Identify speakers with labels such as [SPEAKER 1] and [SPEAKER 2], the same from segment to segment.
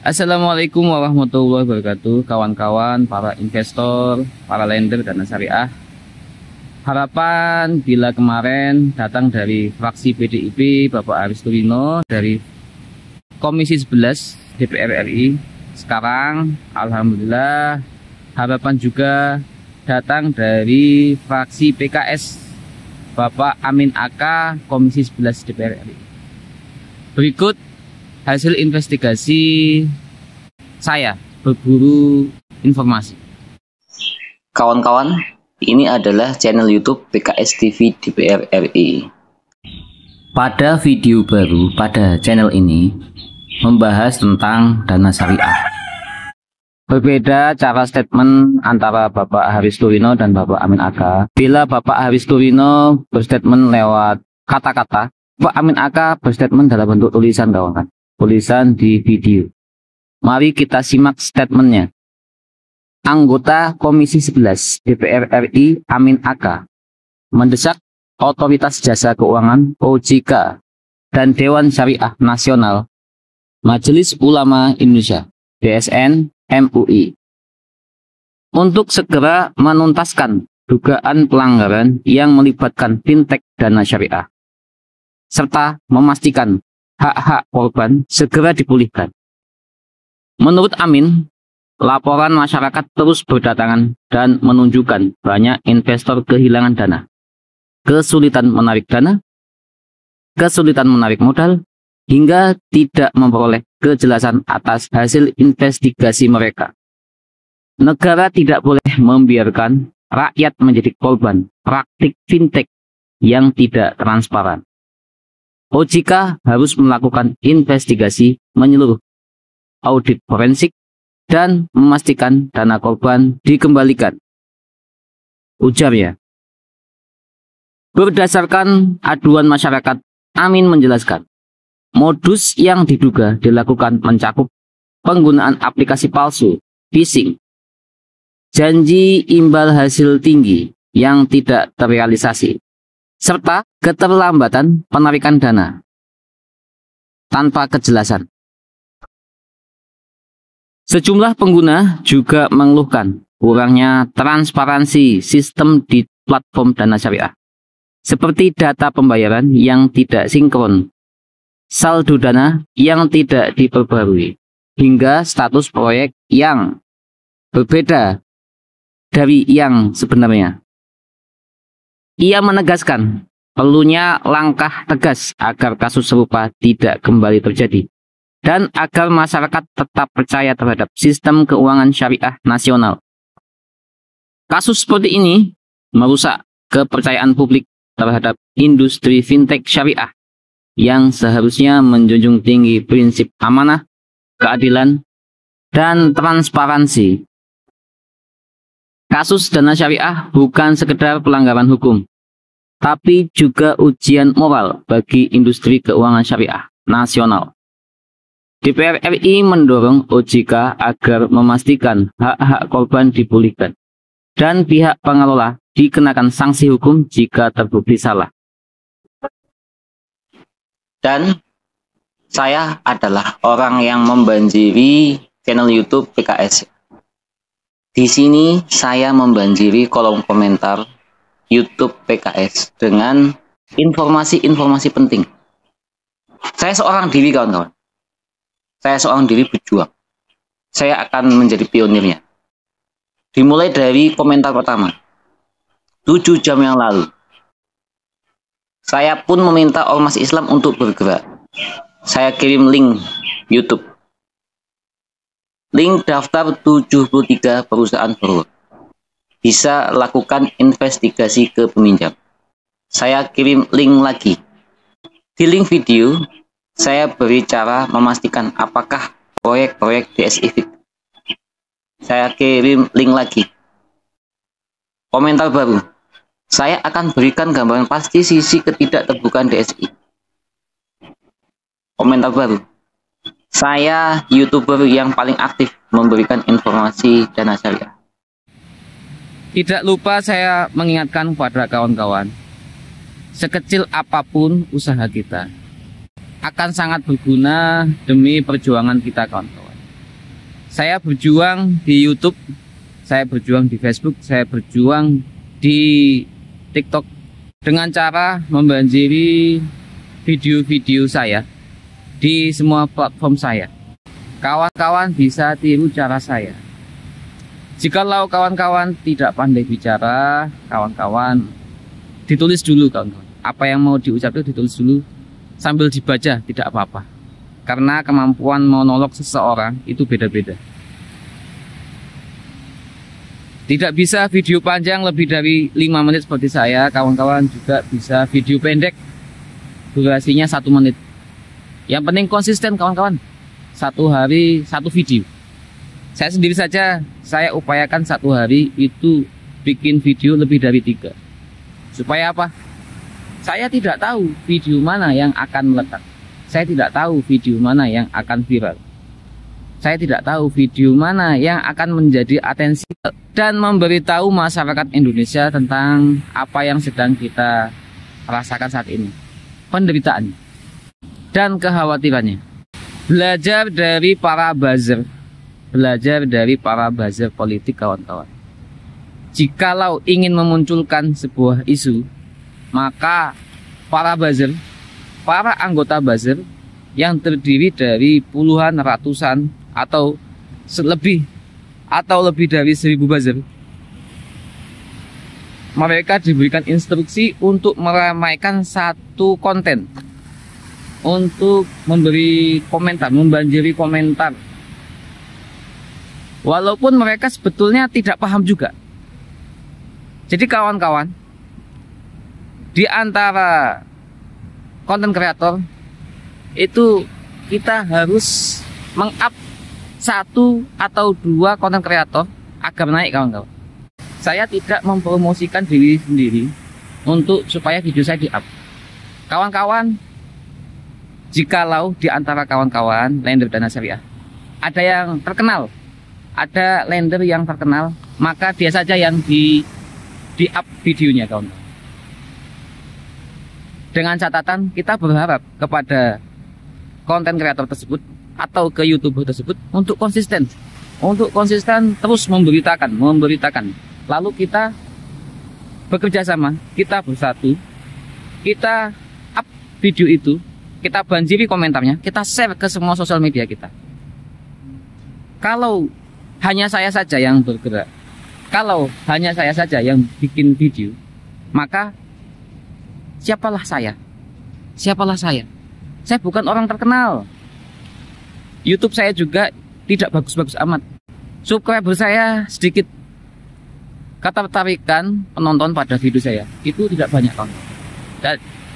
[SPEAKER 1] Assalamualaikum warahmatullahi wabarakatuh, kawan-kawan, para investor, para lender dana syariah. Harapan bila kemarin datang dari fraksi PDIP Bapak Aris Turino dari Komisi 11 DPR RI. Sekarang alhamdulillah harapan juga datang dari fraksi PKS Bapak Amin Aka Komisi 11 DPR RI. Berikut hasil investigasi saya berburu informasi.
[SPEAKER 2] Kawan-kawan, ini adalah channel YouTube PKS TV DPR RI. Pada video baru pada channel ini membahas tentang dana syariah.
[SPEAKER 1] Berbeda cara statement antara Bapak Haris Turino dan Bapak Amin Aka. Bila Bapak Haris Turino berstatement lewat kata-kata, Bapak Amin Aka berstatement dalam bentuk tulisan, kawan-kawan. Tulisan di video. Mari kita simak statementnya. Anggota Komisi 11 DPR RI Amin Aka mendesak Otoritas Jasa Keuangan OJK dan Dewan Syariah Nasional Majelis Ulama Indonesia DSN MUI untuk segera menuntaskan dugaan pelanggaran yang melibatkan fintech dana syariah serta memastikan hak-hak korban segera dipulihkan. Menurut Amin, laporan masyarakat terus berdatangan dan menunjukkan banyak investor kehilangan dana, kesulitan menarik dana, kesulitan menarik modal, hingga tidak memperoleh kejelasan atas hasil investigasi mereka. Negara tidak boleh membiarkan rakyat menjadi korban praktik fintech yang tidak transparan. OJK harus melakukan investigasi menyeluruh, audit forensik, dan memastikan dana korban dikembalikan, ujarnya. Berdasarkan aduan masyarakat, Amin menjelaskan, modus yang diduga dilakukan mencakup penggunaan aplikasi palsu, phishing, janji imbal hasil tinggi yang tidak terrealisasi, serta keterlambatan penarikan dana tanpa kejelasan. Sejumlah pengguna juga mengeluhkan kurangnya transparansi sistem di platform dana syariah, seperti data pembayaran yang tidak sinkron, saldo dana yang tidak diperbarui, hingga status proyek yang berbeda dari yang sebenarnya. Ia menegaskan perlunya langkah tegas agar kasus serupa tidak kembali terjadi dan agar masyarakat tetap percaya terhadap sistem keuangan syariah nasional. Kasus seperti ini merusak kepercayaan publik terhadap industri fintech syariah yang seharusnya menjunjung tinggi prinsip amanah, keadilan, dan transparansi. Kasus dana syariah bukan sekedar pelanggaran hukum, tapi juga ujian moral bagi industri keuangan syariah nasional. DPR RI mendorong OJK agar memastikan hak-hak korban dipulihkan dan pihak pengelola dikenakan sanksi hukum jika terbukti salah.
[SPEAKER 2] Dan saya adalah orang yang membanjiri channel YouTube PKS. Di sini saya membanjiri kolom komentar YouTube PKS dengan informasi-informasi penting. Saya seorang diri, kawan-kawan. Saya seorang diri berjuang. Saya akan menjadi pionirnya. Dimulai dari komentar pertama. 7 jam yang lalu. Saya pun meminta ormas Islam untuk bergerak. Saya kirim link YouTube. Link daftar 73 perusahaan borrower. Bisa lakukan investigasi ke peminjam. Saya kirim link lagi. Di link video, saya beri cara memastikan apakah proyek-proyek DSI fit. Saya kirim link lagi. Komentar baru. Saya akan berikan gambaran pasti sisi ketidakterbukaan DSI. Komentar baru. Saya YouTuber yang paling aktif memberikan informasi dana syariah.
[SPEAKER 1] Tidak lupa saya mengingatkan kepada kawan-kawan, sekecil apapun usaha kita akan sangat berguna demi perjuangan kita, kawan-kawan. Saya berjuang di YouTube, saya berjuang di Facebook, saya berjuang di TikTok dengan cara membanjiri video-video saya di semua platform saya. Kawan-kawan bisa tiru cara saya. Jikalau kawan-kawan tidak pandai bicara, kawan-kawan ditulis dulu kawan-kawan. Apa yang mau diucap itu ditulis dulu sambil dibaca, tidak apa-apa. Karena kemampuan monolog seseorang itu beda-beda. Tidak bisa video panjang lebih dari 5 menit seperti saya. Kawan-kawan juga bisa video pendek, durasinya 1 menit. Yang penting konsisten kawan-kawan. 1 hari 1 video. Saya sendiri saja, saya upayakan 1 hari itu bikin video lebih dari 3. Supaya apa? Saya tidak tahu video mana yang akan meledak. Saya tidak tahu video mana yang akan viral. Saya tidak tahu video mana yang akan menjadi atensi dan memberitahu masyarakat Indonesia tentang apa yang sedang kita rasakan saat ini. Penderitaan dan kekhawatirannya. Belajar dari para buzzer. Belajar dari para buzzer politik kawan-kawan. Jikalau ingin memunculkan sebuah isu, maka para buzzer, para anggota buzzer yang terdiri dari puluhan, ratusan, atau lebih dari 1000 buzzer, mereka diberikan instruksi untuk meramaikan satu konten, untuk memberi komentar, membanjiri komentar, walaupun mereka sebetulnya tidak paham juga. Jadi kawan-kawan, di antara konten kreator itu kita harus meng-up 1 atau 2 konten kreator agar naik kawan-kawan. Saya tidak mempromosikan diri sendiri untuk supaya video saya di-up. Kawan-kawan, jikalau di antara kawan-kawan lender Dana Syariah ada yang terkenal, ada lender yang terkenal, maka dia saja yang di-up videonya kawan-kawan. Dengan catatan kita berharap kepada konten kreator tersebut atau ke YouTuber tersebut untuk konsisten terus memberitakan. Lalu kita bekerja sama, kita bersatu, kita up video itu, kita banjiri komentarnya, kita share ke semua sosial media kita. Kalau hanya saya saja yang bergerak, kalau hanya saya saja yang bikin video, maka siapalah saya? Siapalah saya? Saya bukan orang terkenal. YouTube saya juga tidak bagus-bagus amat. Subscriber saya sedikit. Ketertarikan penonton pada video saya itu tidak banyak kawan.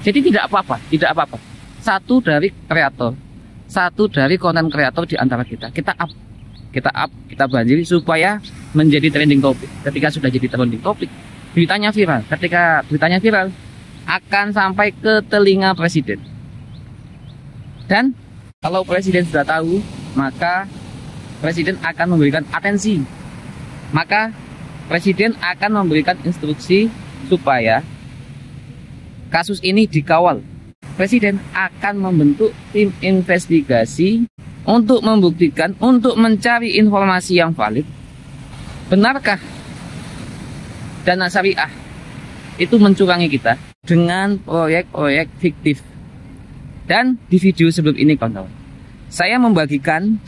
[SPEAKER 1] Jadi tidak apa-apa, tidak apa-apa. Satu dari kreator, satu dari konten kreator di antara kita up, kita banjiri supaya menjadi trending topik. Ketika sudah jadi trending topik, beritanya viral. Ketika beritanya viral, akan sampai ke telinga presiden. Dan kalau presiden sudah tahu, maka presiden akan memberikan atensi. Maka presiden akan memberikan instruksi supaya kasus ini dikawal. Presiden akan membentuk tim investigasi untuk membuktikan, untuk mencari informasi yang valid. Benarkah Dana Syariah itu mencurangi kita dengan proyek-proyek fiktif? Dan di video sebelum ini kawan-kawan, saya membagikan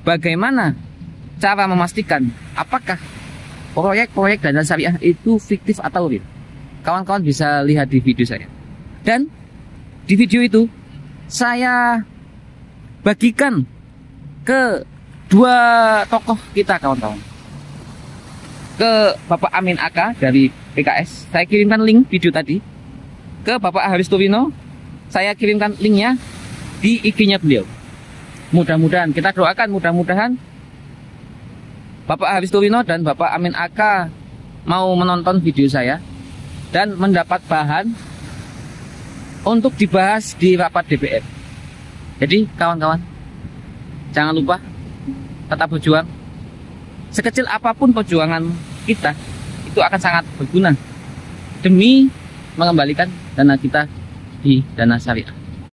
[SPEAKER 1] bagaimana cara memastikan apakah proyek-proyek Dana Syariah itu fiktif atau real. Kawan-kawan bisa lihat di video saya. Dan di video itu saya bagikan ke 2 tokoh kita kawan-kawan. Ke Bapak Amin Aka dari PKS, saya kirimkan link video tadi. Ke Bapak Haris Turino, saya kirimkan linknya di IG-nya beliau. Mudah-mudahan, kita doakan mudah-mudahan Bapak Haris Turino dan Bapak Amin Aka mau menonton video saya dan mendapat bahan untuk dibahas di rapat DPR. Jadi kawan-kawan, jangan lupa tetap berjuang. Sekecil apapun perjuangan kita, itu akan sangat berguna demi mengembalikan dana kita di Dana Syariah.